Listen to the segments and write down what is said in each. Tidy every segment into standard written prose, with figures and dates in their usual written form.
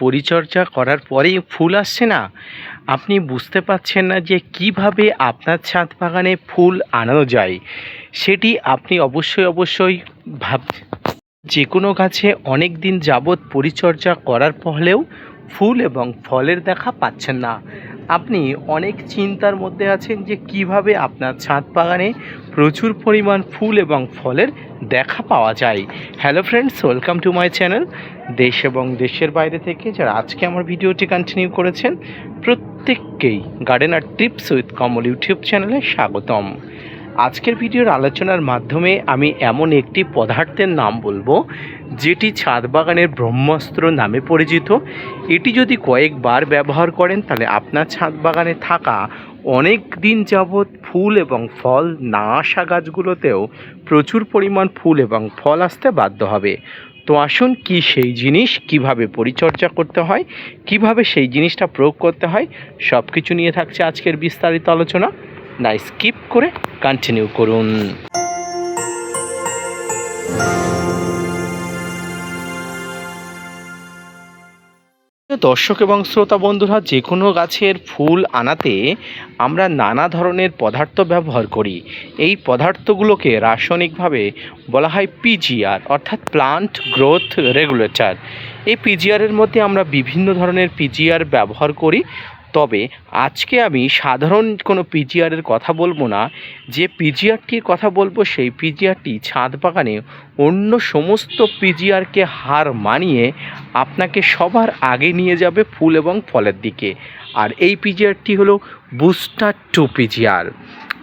পরিচর্যা করার পরেই ফুল আসছে না, আপনি বুঝতে পারছেন না যে কিভাবে আপনার ছাদ বাগানে ফুল আনানো যায়। সেটি আপনি অবশ্যই ভাব যে কোনো গাছে অনেক দিন যাবৎ পরিচর্যা করার ফলেও ফুল এবং ফলের দেখা পাচ্ছেন না। আপনি অনেক চিন্তার মধ্যে আছেন যে কিভাবে আপনার ছাদ বাগানে প্রচুর পরিমাণ ফুল এবং ফলের দেখা পাওয়া যায়। Hello friends, welcome to my channel. দেশ এবং দেশের বাইরে থেকে যারা আজকে আমার ভিডিওটি কন্টিনিউ করেছেন, প্রত্যেককেই gardener tips with Kamal YouTube চ্যানেলে স্বাগতম। আজকের ভিডিওর আলোচনার মাধ্যমে আমি এমন একটি পদার্থের নাম বলবো যেটি ছাদ বাগানের ব্রহ্মাস্ত্র নামে পরিচিত। এটি যদি কয়েকবার ব্যবহার করেন তাহলে আপনার ছাদ বাগানে থাকা অনেক দিন যাবৎ ফুল এবং ফল না আসা গাছগুলোতেও প্রচুর পরিমাণ ফুল এবং ফল আসতে বাধ্য হবে। তো আসুন, কি সেই জিনিস, কিভাবে পরিচর্যা করতে হয়, কিভাবে সেই জিনিসটা প্রয়োগ করতে হয়, সব কিছু নিয়ে থাকছে আজকের বিস্তারিত আলোচনা। না স্কিপ করে কন্টিনিউ করুন। দর্শক এবং শ্রোতা বন্ধুরা, যে কোনো গাছের ফুল আনাতে আমরা নানা ধরনের পদার্থ ব্যবহার করি। এই পদার্থগুলোকে রাসায়নিকভাবে বলা হয় পিজিআর, অর্থাৎ প্লান্ট গ্রোথ রেগুলেটর। এই পিজিআরের মধ্যে আমরা বিভিন্ন ধরনের পিজিআর ব্যবহার করি। তবে আজকে আমি সাধারণ কোনো পিজিআরের কথা বলবো না। যে পিজিআরটির কথা বলবো সেই পিজিআরটি ছাদ বাগানে অন্য সমস্ত পিজিআরকে হার মানিয়ে আপনাকে সবার আগে নিয়ে যাবে ফুল এবং ফলের দিকে। আর এই পিজিআরটি হলো বুস্টার 2 পিজিআর।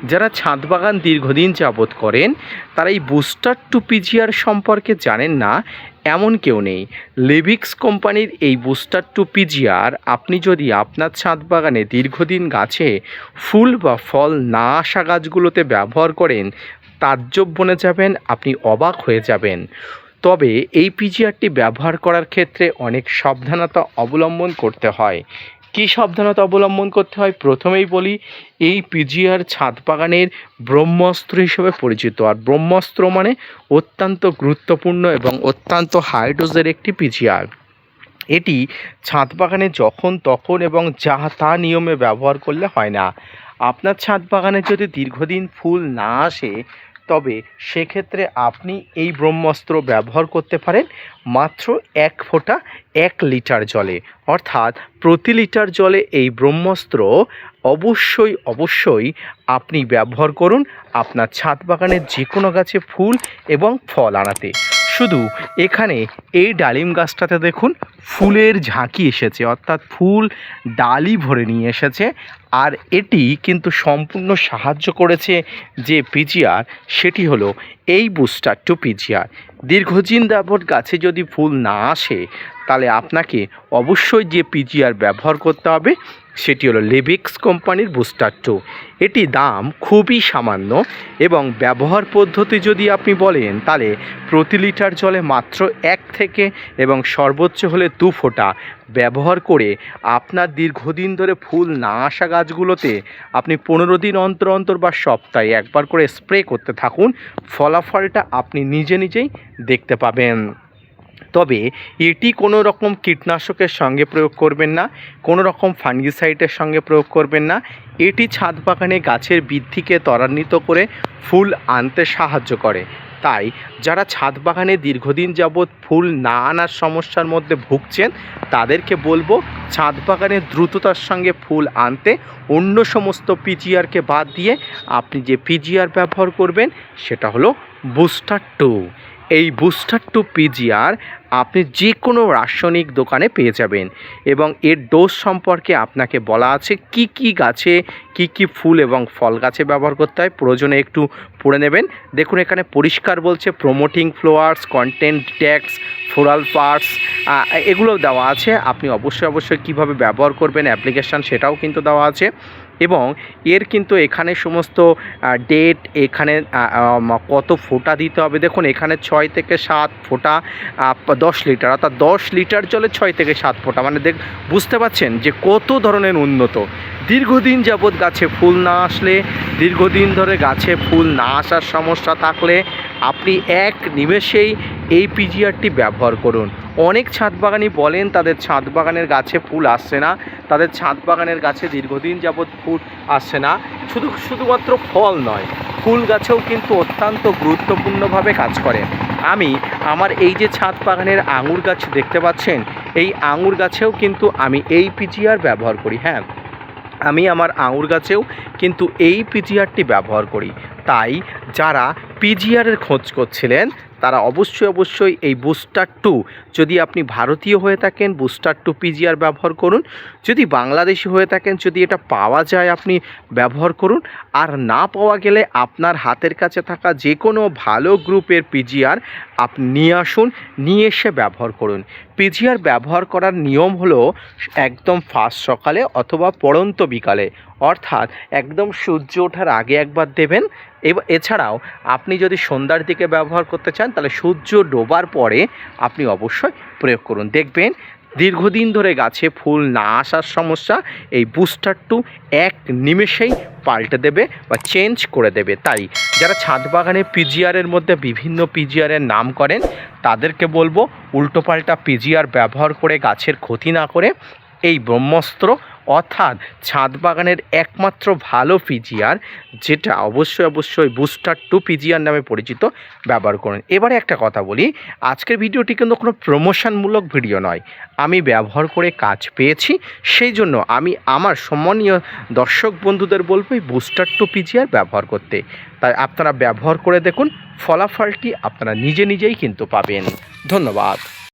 যারা ছাদ বাগান দীর্ঘদিন যাবৎ করেন তারা এই বুস্টার 2 পিজিআর সম্পর্কে জানেন না এমন কেউ নেই। লিভিক্স কোম্পানির এই বুস্টার 2 পিজিআর আপনি যদি আপনার ছাদ বাগানে দীর্ঘদিন গাছে ফুল বা ফল না আসা গাছগুলোতে ব্যবহার করেন, তাজ্জব বনে যাবেন, আপনি অবাক হয়ে যাবেন। তবে এই পিজিআরটি ব্যবহার করার ক্ষেত্রে অনেক সাবধানতা অবলম্বন করতে হয়। কী সাবধানতা অবলম্বন করতে হয় প্রথমেই বলি, এই পিজিআর ছাদ বাগানের ব্রহ্মাস্ত্র হিসেবে পরিচিত। আর ব্রহ্মাস্ত্র মানে অত্যন্ত গুরুত্বপূর্ণ এবং অত্যন্ত হাই ডোজের একটি পিজিআর। এটি ছাদ বাগানে যখন তখন এবং যা তা নিয়মে ব্যবহার করলে হয় না। আপনার ছাদ বাগানে যদি দীর্ঘদিন ফুল না আসে তবে সেক্ষেত্রে আপনি এই ব্রহ্মাস্ত্র ব্যবহার করতে পারেন মাত্র 1 ফোঁটা 1 লিটার জলে। অর্থাৎ প্রতি লিটার জলে এই ব্রহ্মাস্ত্র অবশ্যই আপনি ব্যবহার করুন আপনার ছাদ বাগানের যে কোনো গাছে ফুল এবং ফল আনাতে। শুধু এখানে এই ডালিম গাছটাতে দেখুন ফুলের ঝাঁকি এসেছে, অর্থাৎ ফুল ডালি ভরে নিয়ে এসেছে। আর এটি কিন্তু সম্পূর্ণ সাহায্য করেছে যে পিজিআর, সেটি হলো এই বুস্টার 2 পিজিআর। দীর্ঘদিন যাবৎ গাছে যদি ফুল না আসে তাহলে আপনাকে অবশ্যই যে পিজিআর ব্যবহার করতে হবে সেটি হলো লিভিক্স কোম্পানির বুস্টার 2। এটি দাম খুবই সামান্য এবং ব্যবহার পদ্ধতি যদি আপনি বলেন তাহলে প্রতি লিটার জলে মাত্র 1 থেকে এবং সর্বোচ্চ হলে 2 ফোঁটা ব্যবহার করে আপনার দীর্ঘদিন ধরে ফুল না আসা গাছগুলোতে আপনি 15 দিন অন্তর বা সপ্তাহে একবার করে স্প্রে করতে থাকুন। ফলাফলটা আপনি নিজেই দেখতে পাবেন। তবে এটি কোনো রকম কীটনাশকের সঙ্গে প্রয়োগ করবেন না, কোনো রকম ফাঙ্গিসাইডের সঙ্গে প্রয়োগ করবেন না। এটি ছাদ বাগানে গাছের বৃদ্ধিকে ত্বরান্বিত করে ফুল আনতে সাহায্য করে। তাই যারা ছাদ বাগানে দীর্ঘদিন যাবৎ ফুল না আনার সমস্যার মধ্যে ভুগছেন তাদেরকে বলবো ছাদ বাগানে দ্রুততার সঙ্গে ফুল আনতে অন্য সমস্ত পিজিআরকে বাদ দিয়ে আপনি যে পিজিআর ব্যবহার করবেন সেটা হলো বুস্টার 2। এই বুস্টার 2 পিজিআর আপনি যে কোনো রাসায়নিক দোকানে পেয়ে যাবেন এবং এর ডোজ সম্পর্কে আপনাকে বলা আছে কি গাছে কি ফুল এবং ফল গাছে ব্যবহার করতে হয়। প্রয়োজনে একটু পড়ে নেবেন। দেখুন এখানে পরিষ্কার বলছে promoting flowers, content detects, floral parts, এগুলো দেওয়া আছে। আপনি অবশ্যই কীভাবে ব্যবহার করবেন অ্যাপ্লিকেশান সেটাও কিন্তু দেওয়া আছে এবং এর কিন্তু এখানে সমস্ত ডেট, এখানে কত ফোঁটা দিতে হবে। দেখুন এখানে 6 থেকে 7 ফোঁটা 10 লিটার, অর্থাৎ 10 লিটার জলে 6 থেকে 7 ফোঁটা, মানে বুঝতে পারছেন যে কত ধরনের উন্নত। দীর্ঘদিন যাবৎ গাছে ফুল না আসলে, দীর্ঘদিন ধরে গাছে ফুল না আসার সমস্যা থাকলে আপনি এক নিমেষেই এই পিজিআরটি ব্যবহার করুন। অনেক ছাদ বাগানি বলেন তাদের ছাদ বাগানের গাছে ফুল আসছে না, তাদের ছাদ বাগানের গাছে দীর্ঘদিন যাবৎ ফুল আসছে না। শুধুমাত্র ফল নয়, ফুল গাছেও কিন্তু অত্যন্ত গুরুত্বপূর্ণভাবে কাজ করে। আমি আমার এই যে ছাদ বাগানের আঙুর গাছ দেখতে পাচ্ছেন, এই আঙুর গাছেও কিন্তু আমি এই পিজিআর ব্যবহার করি। হ্যাঁ, আমি আমার আঙুর গাছেও কিন্তু এই পিজিআরটি ব্যবহার করি। তাই যারা পিজিআরের খোঁজ করছিলেন তারা অবশ্যই এই বুস্টার 2, যদি আপনি ভারতীয় হয়ে থাকেন বুস্টার 2 পিজিআর ব্যবহার করুন। যদি বাংলাদেশি হয়ে থাকেন, যদি এটা পাওয়া যায় আপনি ব্যবহার করুন। আর না পাওয়া গেলে আপনার হাতের কাছে থাকা যে কোনো ভালো গ্রুপের পিজিআর আপনি নিয়ে আসুন, নিয়ে এসে ব্যবহার করুন। পিজিআর ব্যবহার করার নিয়ম হলো একদম ফার্স্ট সকালে অথবা পড়ন্ত বিকালে, অর্থাৎ একদম সূর্য ওঠার আগে একবার দেবেন। এছাড়াও আপনি যদি সন্ধ্যার দিকে ব্যবহার করতে চান তাহলে সূর্য ডোবার পরে আপনি অবশ্যই প্রয়োগ করুন। দেখবেন দীর্ঘদিন ধরে গাছে ফুল না আসার সমস্যা এই বুস্টার 2 এক নিমেষেই পাল্টে দেবে বা চেঞ্জ করে দেবে। তাই যারা ছাদ বাগানে পিজিআরের মধ্যে বিভিন্ন পিজিআরের নাম করেন তাদেরকে বলবো উল্টোপাল্টা পিজিআর ব্যবহার করে গাছের ক্ষতি না করে এই ব্রহ্মাস্ত্র অর্থাৎ ছাদ বাগানের একমাত্র ভালো পিজিআর, যেটা অবশ্যই বুস্টার 2 পিজিআর নামে পরিচিত, ব্যবহার করুন। এবারে একটা কথা বলি, আজকের ভিডিওটি কিন্তু কোনো প্রমোশনমূলক ভিডিও নয়। আমি ব্যবহার করে কাজ পেয়েছি, সেই জন্য আমি আমার সম্মানীয় দর্শক বন্ধুদের বলবো এই বুস্টার 2 পিজিআর ব্যবহার করতে। তাই আপনারা ব্যবহার করে দেখুন, ফলাফলটি আপনারা নিজেই কিন্তু পাবেন। ধন্যবাদ।